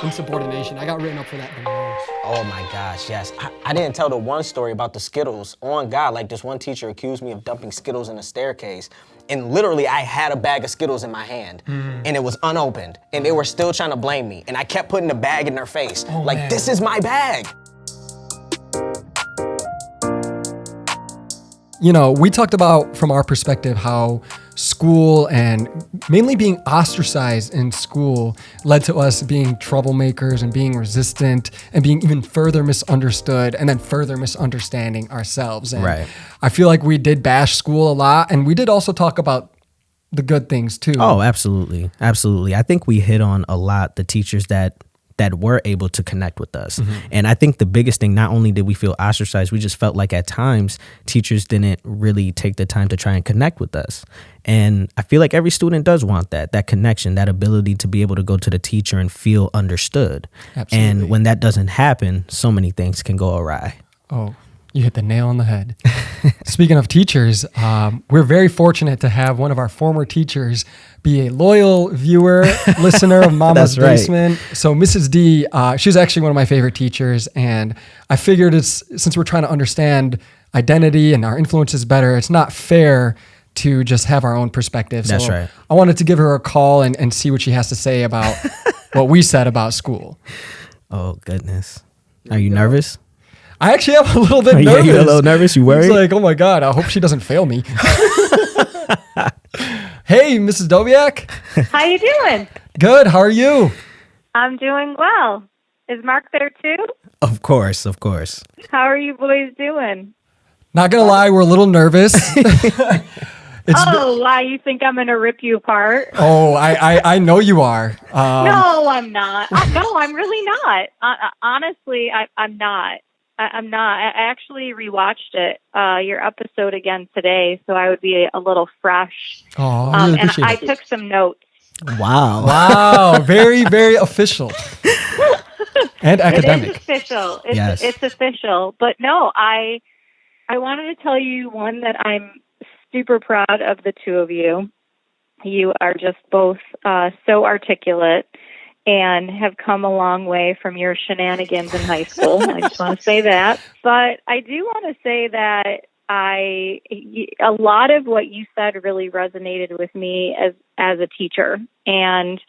insubordination. I got written up for that the most. Oh my gosh, yes. I didn't tell the one story about the Skittles. On God, like this one teacher accused me of dumping Skittles in the staircase. And literally I had a bag of Skittles in my hand and it was unopened and they were still trying to blame me. And I kept putting the bag in their face. Man. This is my bag. You know, we talked about from our perspective how school and mainly being ostracized in school led to us being troublemakers and being resistant and being even further misunderstood and then further misunderstanding ourselves. And Right. I feel like we did bash school a lot, and we did also talk about the good things too. Oh, absolutely. Absolutely. I think we hit on a lot the teachers that were able to connect with us. And I think the biggest thing, not only did we feel ostracized, we just felt like at times teachers didn't really take the time to try and connect with us. And I feel like every student does want that connection, that ability to be able to go to the teacher and feel understood. Absolutely. And when that doesn't happen, so many things can go awry. Oh, you hit the nail on the head. Speaking of teachers, we're very fortunate to have one of our former teachers be a loyal viewer, listener of Mama's That's right. Basement. So Mrs. D, she's actually one of my favorite teachers. And I figured since we're trying to understand identity and our influences better, it's not fair to just have our own perspective. That's so right. I wanted to give her a call and see what she has to say about what we said about school. Oh, goodness. Are you nervous? I actually am a little bit nervous. Yeah, you're a little nervous? You worried? It's like, oh my God, I hope she doesn't fail me. Hey, Mrs. Doviak. How you doing? Good, how are you? I'm doing well. Is Mark there too? Of course, of course. How are you boys doing? Not gonna lie, we're a little nervous. Why, you think I'm going to rip you apart? Oh, I know you are. No, I'm not. No, I'm really not. Honestly, I'm not. I'm not. I actually rewatched it, your episode again today, so I would be a little fresh. Oh, I really and appreciate I it. took some notes. Wow. Wow, very, very official. And academic. It is official. Yes. It's official. But no, I wanted to tell you one that I'm super proud of the two of you. You are just both so articulate and have come a long way from your shenanigans in high school. I just want to say that. But I do want to say that a lot of what you said really resonated with me as a teacher. And,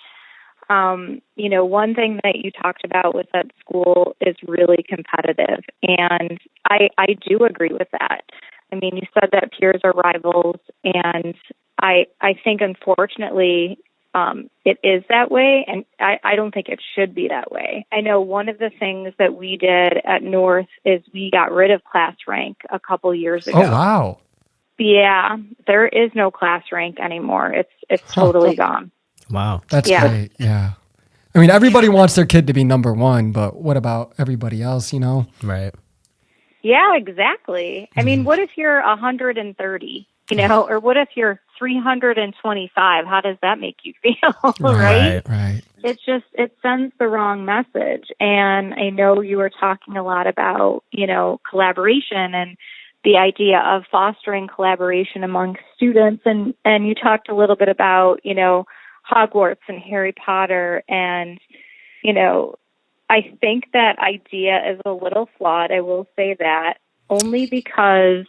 one thing that you talked about was that school is really competitive. And I do agree with that. I mean, you said that peers are rivals, and I think, unfortunately, it is that way, and I don't think it should be that way. I know one of the things that we did at North is we got rid of class rank a couple years ago. Oh, wow. Yeah, there is no class rank anymore. It's totally gone. Wow. That's Yeah. great, yeah. I mean, everybody wants their kid to be number one, but what about everybody else, Right. Yeah, exactly. I mean, what if you're 130, or what if you're 325? How does that make you feel, right? Right. It sends the wrong message. And I know you were talking a lot about, collaboration and the idea of fostering collaboration among students. And you talked a little bit about, Hogwarts and Harry Potter. And, I think that idea is a little flawed. I will say that only because,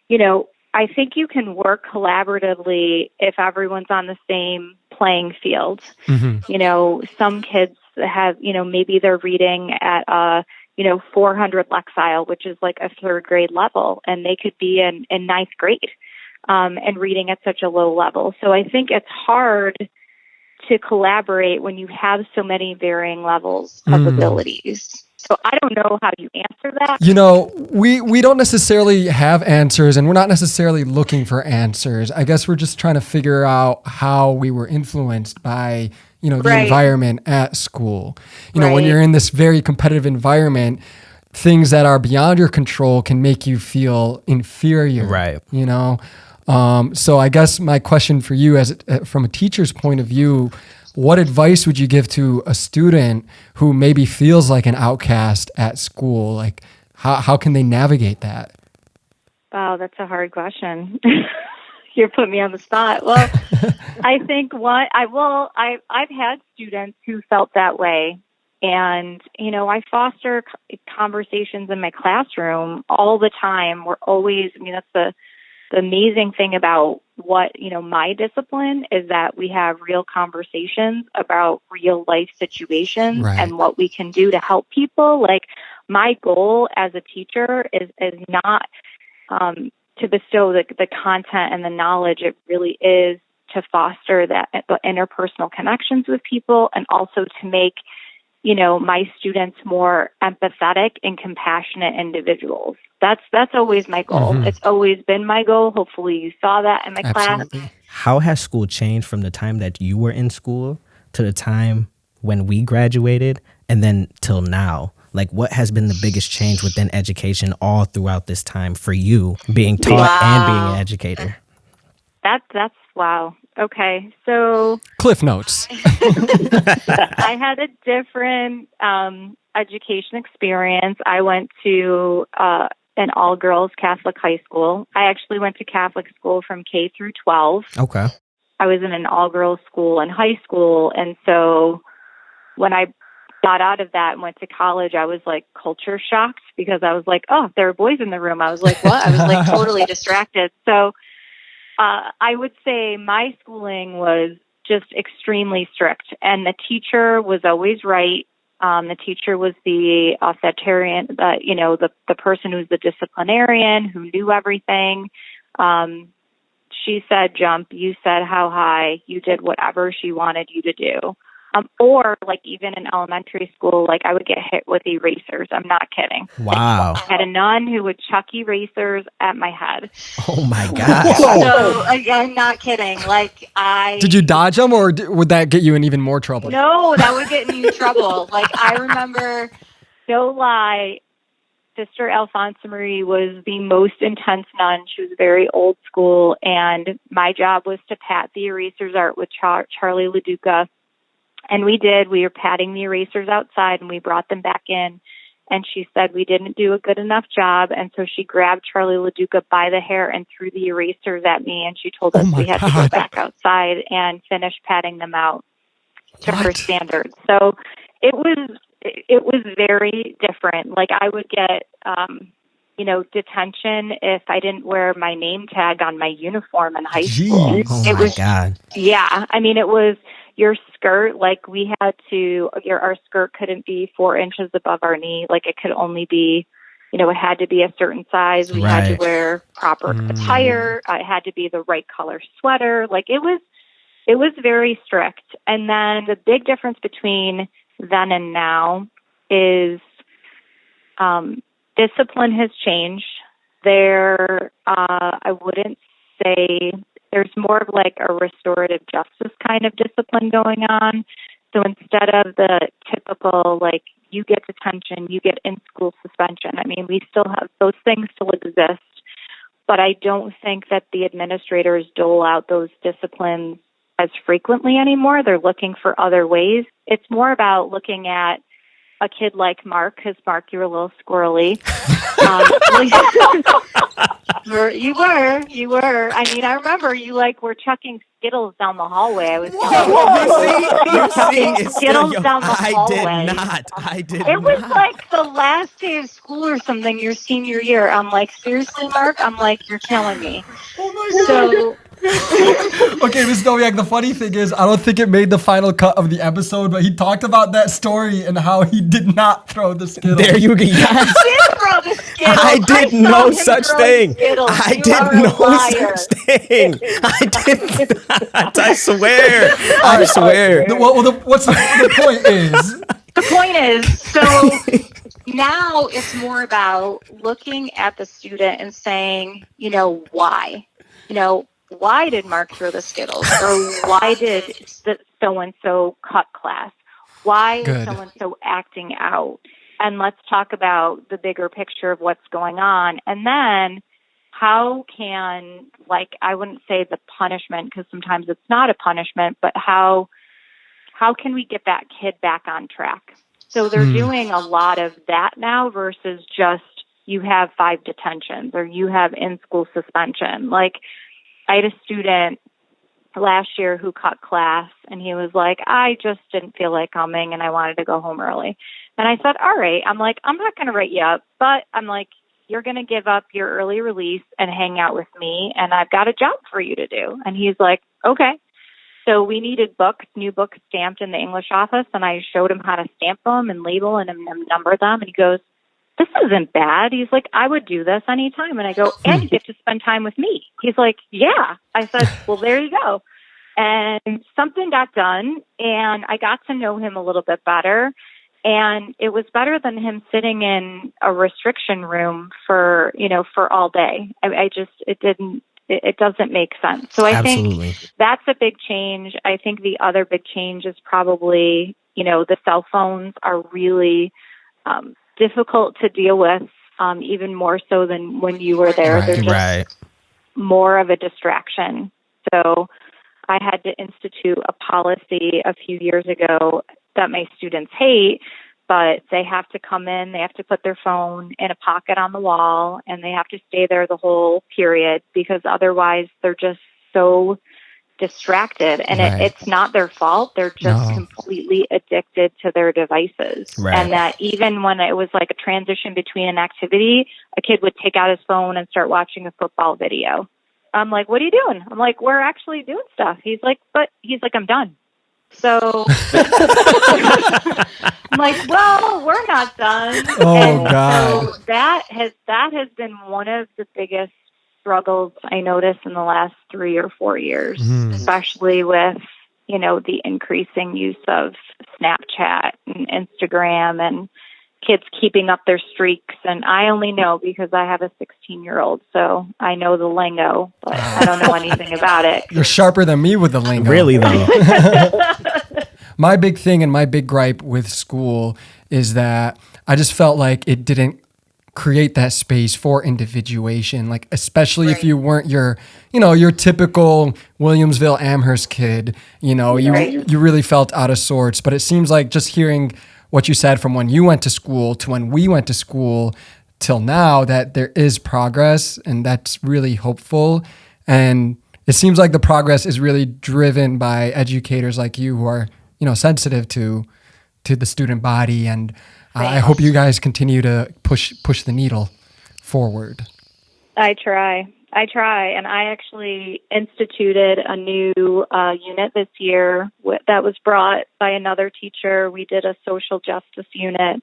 I think you can work collaboratively if everyone's on the same playing field. Mm-hmm. Some kids have, maybe they're reading at 400 Lexile, which is like a third grade level, and they could be in ninth grade and reading at such a low level. So I think it's hard to collaborate when you have so many varying levels of abilities. So I don't know how you answer that. We don't necessarily have answers, and we're not necessarily looking for answers. I guess we're just trying to figure out how we were influenced by, the environment at school. When you're in this very competitive environment, things that are beyond your control can make you feel inferior. Right. So I guess my question for you, from a teacher's point of view, what advice would you give to a student who maybe feels like an outcast at school? Like, how can they navigate that? Wow, that's a hard question. You're putting me on the spot. Well, I think I've had students who felt that way, And, I foster conversations in my classroom all the time. We're always, that's the amazing thing about what, my discipline is that we have real conversations about real life situations Right. and what we can do to help people. Like, my goal as a teacher is not to bestow the content and the knowledge. It really is to foster the interpersonal connections with people, and also to make, my students more empathetic and compassionate individuals. That's always my goal. Mm-hmm. It's always been my goal. Hopefully you saw that in my Absolutely. class. How has school changed from the time that you were in school to the time when we graduated and then till now? Like, what has been the biggest change within education all throughout this time for you being taught and being an educator? That's wow. Okay. So Cliff notes. I had a different education experience. I went to an all-girls Catholic high school. I actually went to Catholic school from K through 12. Okay. I was in an all-girls school in high school. And so when I got out of that and went to college, I was like culture shocked, because I was like, oh, there are boys in the room. I was like, what? I was like totally distracted. So I would say my schooling was just extremely strict, and the teacher was always right. The teacher was the authoritarian, the person who's the disciplinarian, who knew everything. She said jump, you said how high, you did whatever she wanted you to do. Or like even in elementary school, like I would get hit with erasers. I'm not kidding. Wow. I had a nun who would chuck erasers at my head. Oh my God. So I'm not kidding. Like Did you dodge them, or would that get you in even more trouble? No, that would get me in trouble. Like I remember, no lie, Sister Alfonso Marie was the most intense nun. She was very old school, and my job was to pat the erasers art with Charlie LaDuca. And we did. We were patting the erasers outside, and we brought them back in. And she said we didn't do a good enough job. And so she grabbed Charlie LaDuca by the hair and threw the erasers at me. And she told us we had to go back outside and finish patting them out to her standards. So it was very different. Like I would get, detention if I didn't wear my name tag on my uniform in high school. Oh my God. Yeah. I mean, it was your skirt. Like we had to, our skirt couldn't be 4 inches above our knee. Like it could only be, it had to be a certain size. We had to wear proper attire. It had to be the right color sweater. Like it was very strict. And then the big difference between then and now is, discipline has changed. I wouldn't say there's more of like a restorative justice kind of discipline going on. So instead of the typical, like, you get detention, you get in-school suspension. I mean, we still have, those things still exist, but I don't think that the administrators dole out those disciplines as frequently anymore. They're looking for other ways. It's more about looking at a kid like Mark, because Mark, you were a little squirrely. You were. I mean, I remember you were chucking Skittles down the hallway. I was chucking Skittles down the hallway. I did not. It was like the last day of school or something, your senior year. I'm like, seriously, Mark? I'm like, you're killing me. Oh my God. So. Okay, Ms. Noviak, the funny thing is, I don't think it made the final cut of the episode, but he talked about that story and how he did not throw the Skittles. There you go. Yes. Throw the Skittles. I did no such thing. I did no such thing. I did not. I swear. I swear. What's the point is? The point is, so now it's more about looking at the student and saying, why? Why did Mark throw the Skittles? Or why did so-and-so cut class? Why is so-and-so acting out? And let's talk about the bigger picture of what's going on. And then how can, I wouldn't say the punishment, because sometimes it's not a punishment, but how can we get that kid back on track? So they're doing a lot of that now versus just you have 5 detentions or you have in-school suspension. I had a student last year who cut class, and he was like, I just didn't feel like coming and I wanted to go home early. And I said, all right. I'm like, I'm not going to write you up, but I'm like, you're going to give up your early release and hang out with me, and I've got a job for you to do. And he's like, okay. So we needed new books stamped in the English office, and I showed him how to stamp them and label and number them. And he goes, this isn't bad. He's like, I would do this anytime. And I go, and you get to spend time with me. He's like, yeah. I said, well, there you go. And something got done, and I got to know him a little bit better. And it was better than him sitting in a restriction room for all day. It doesn't make sense. So I think that's a big change. I think the other big change is probably, the cell phones are really difficult to deal with, even more so than when you were there. They're just more of a distraction. So I had to institute a policy a few years ago that my students hate, but they have to come in, they have to put their phone in a pocket on the wall, and they have to stay there the whole period, because otherwise they're just so distracted. And it's not their fault. They're just completely addicted to their devices. And that even when it was like a transition between an activity, a kid would take out his phone and start watching a football video. I'm like, what are you doing? I'm like, we're actually doing stuff. He's like, I'm done. So I'm like, well, we're not done. God. So that has been one of the biggest struggles I noticed in the last 3 or 4 years, especially with, the increasing use of Snapchat and Instagram and kids keeping up their streaks. And I only know because I have a 16-year-old, so I know the lingo, but I don't know anything about it. You're sharper than me with the lingo. Really, though. My big thing and my big gripe with school is that I just felt like it didn't create that space for individuation, like especially if you weren't your typical Williamsville Amherst kid, you really felt out of sorts. But it seems like just hearing what you said from when you went to school to when we went to school till now, that there is progress, and that's really hopeful. And it seems like the progress is really driven by educators like you who are, sensitive to the student body. And I hope you guys continue to push the needle forward. I try. And I actually instituted a new unit this year that was brought by another teacher. We did a social justice unit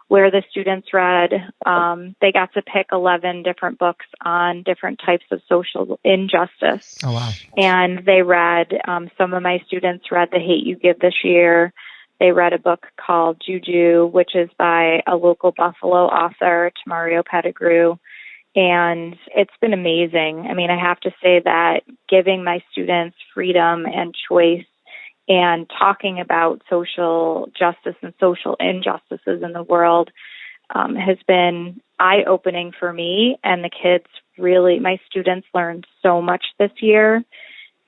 where the students read, they got to pick 11 different books on different types of social injustice. Oh, wow. And they read, some of my students read The Hate You Give this year. They read a book called Juju, which is by a local Buffalo author, Tamario Pettigrew. And it's been amazing. I mean, I have to say that giving my students freedom and choice and talking about social justice and social injustices in the world has been eye-opening for me. And the kids my students learned so much this year.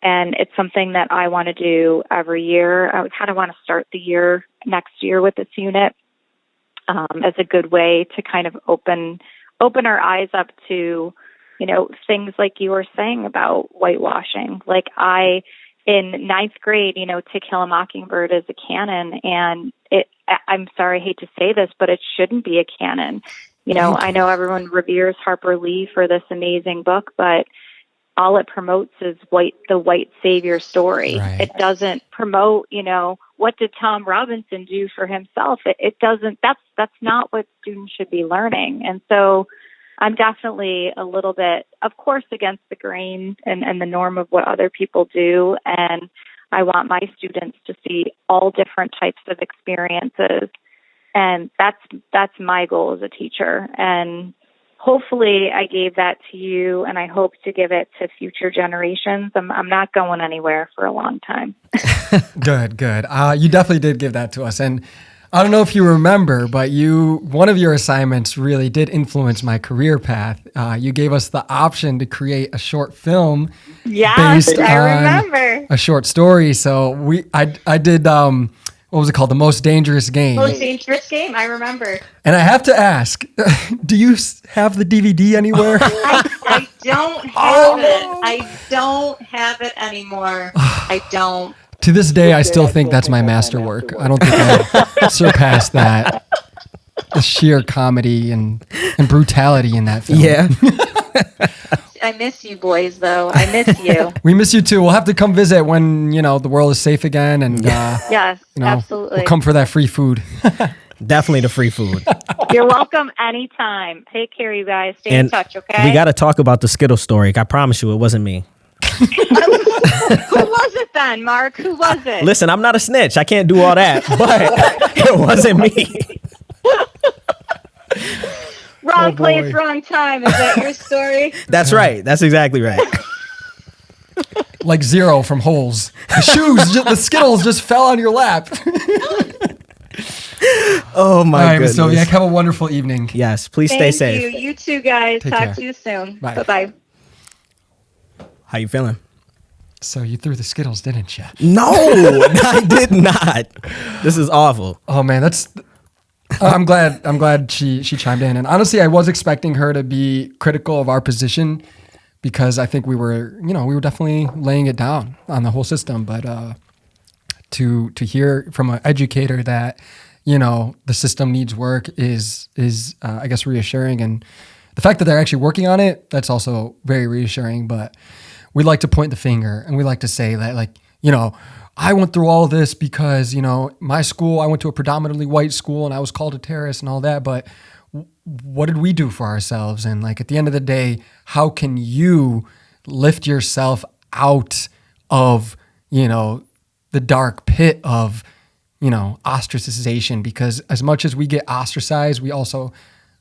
And it's something that I want to do every year. I kind of want to start the next year with this unit as a good way to kind of open our eyes up to, things like you were saying about whitewashing. Like in ninth grade, To Kill a Mockingbird is a canon, and I'm sorry, I hate to say this, but it shouldn't be a canon. I know everyone reveres Harper Lee for this amazing book, but all it promotes is the white savior story. Right. It doesn't promote, what did Tom Robinson do for himself? It doesn't, that's not what students should be learning. And so I'm definitely a little bit, of course, against the grain and the norm of what other people do. And I want my students to see all different types of experiences. And that's my goal as a teacher. And hopefully I gave that to you, and I hope to give it to future generations. I'm not going anywhere for a long time. Good. You definitely did give that to us. And I don't know if you remember, but one of your assignments really did influence my career path. You gave us the option to create a short film based on a short story. So I did what was it called? The Most Dangerous Game. Most Dangerous Game, I remember. And I have to ask, do you have the DVD anywhere? I don't have it. I don't have it anymore. I don't. To this day, I still think that's my masterwork. I don't think I've surpassed that. The sheer comedy and brutality in that film. Yeah. I miss you boys, though. I miss you. We miss you too. We'll have to come visit when, the world is safe again. And, Yes, absolutely. We'll come for that free food. Definitely the free food. You're welcome anytime. Take care, you guys. Stay in touch, okay? We got to talk about the Skittles story. I promise you it wasn't me. Who was it then, Mark? Who was it? Listen, I'm not a snitch. I can't do all that, but it wasn't me. Wrong place, wrong time. Is that your story? That's right. That's exactly right. Like Zero from Holes. The Skittles just fell on your lap. Oh my All right, goodness. Miss Zodiac, have a wonderful evening. Yes, please stay safe. Thank you. You too, guys. Take Talk care. to you soon. Bye. Bye-bye. How you feeling? So you threw the Skittles, didn't you? No, I did not. This is awful. Oh man, I'm glad she chimed in. And honestly, I was expecting her to be critical of our position because I think we were definitely laying it down on the whole system. But to hear from an educator that the system needs work is I guess reassuring, and the fact that they're actually working on it, that's also very reassuring. But we like to point the finger and we like to say that I went through all of this because, my school, I went to a predominantly white school and I was called a terrorist and all that. But what did we do for ourselves? And at the end of the day, how can you lift yourself out of, the dark pit of, ostracization? Because as much as we get ostracized, we also,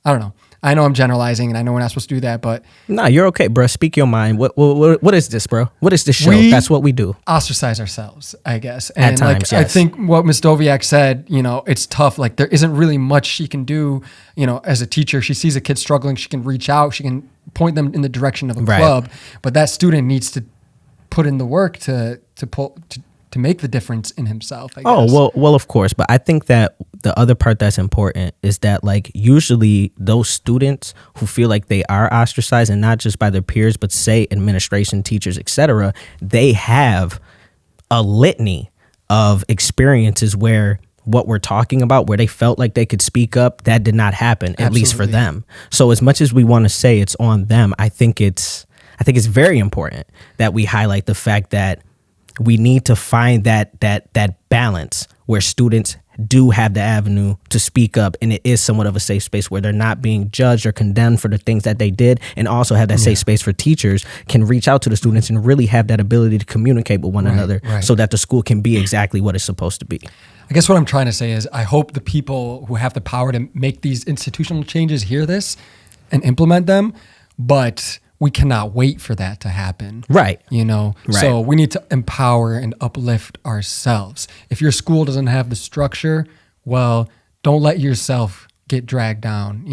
I don't know. I know I'm generalizing and I know we're not supposed to do that, but Nah, you're okay, bro. Speak your mind. What is this, bro? What is this show? That's what we do. Ostracize ourselves, I guess. And At times, I yes. think what Ms. Doviak said, it's tough. There isn't really much she can do, as a teacher. She sees a kid struggling, she can reach out, she can point them in the direction of a club, but that student needs to put in the work to make the difference in himself, I guess. Oh, well, of course. But I think that the other part that's important is that usually those students who feel like they are ostracized, and not just by their peers, but say administration, teachers, etc., they have a litany of experiences where what we're talking about, where they felt like they could speak up, that did not happen, at least for them. So as much as we want to say it's on them, I think it's very important that we highlight the fact that we need to find that balance where students do have the avenue to speak up, and it is somewhat of a safe space where they're not being judged or condemned for the things that they did, and also have that safe space for teachers can reach out to the students and really have that ability to communicate with one another so that the school can be exactly what it's supposed to be. I guess what I'm trying to say is I hope the people who have the power to make these institutional changes hear this and implement them, but we cannot wait for that to happen. Right. So we need to empower and uplift ourselves. If your school doesn't have the structure, well, don't let yourself get dragged down,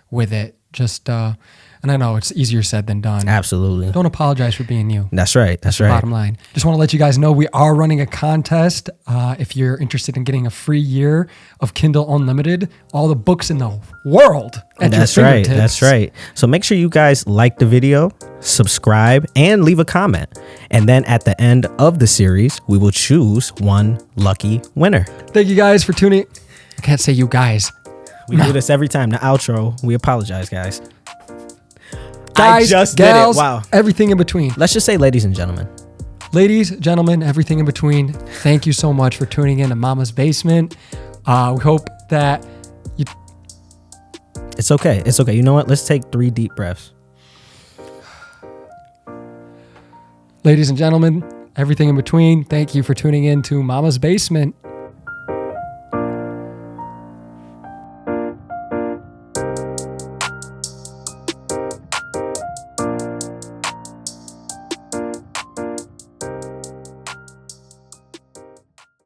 with it. Just, and I know it's easier said than done. Absolutely. Don't apologize for being you. That's right. That's right. Bottom line. Just want to let you guys know we are running a contest. If you're interested in getting a free year of Kindle Unlimited, all the books in the world at your fingertips. That's right. So make sure you guys like the video, subscribe, and leave a comment. And then at the end of the series, we will choose one lucky winner. Thank you guys for tuning. I can't say you guys. We do this every time. The outro. We apologize, guys. Guys, I just gals, did it. Wow. Everything in between. Let's just say ladies and gentlemen. Ladies, gentlemen, everything in between. Thank you so much for tuning in to Mama's Basement. We hope that you... It's okay. It's okay. You know what? Let's take 3 deep breaths. Ladies and gentlemen, everything in between. Thank you for tuning in to Mama's Basement.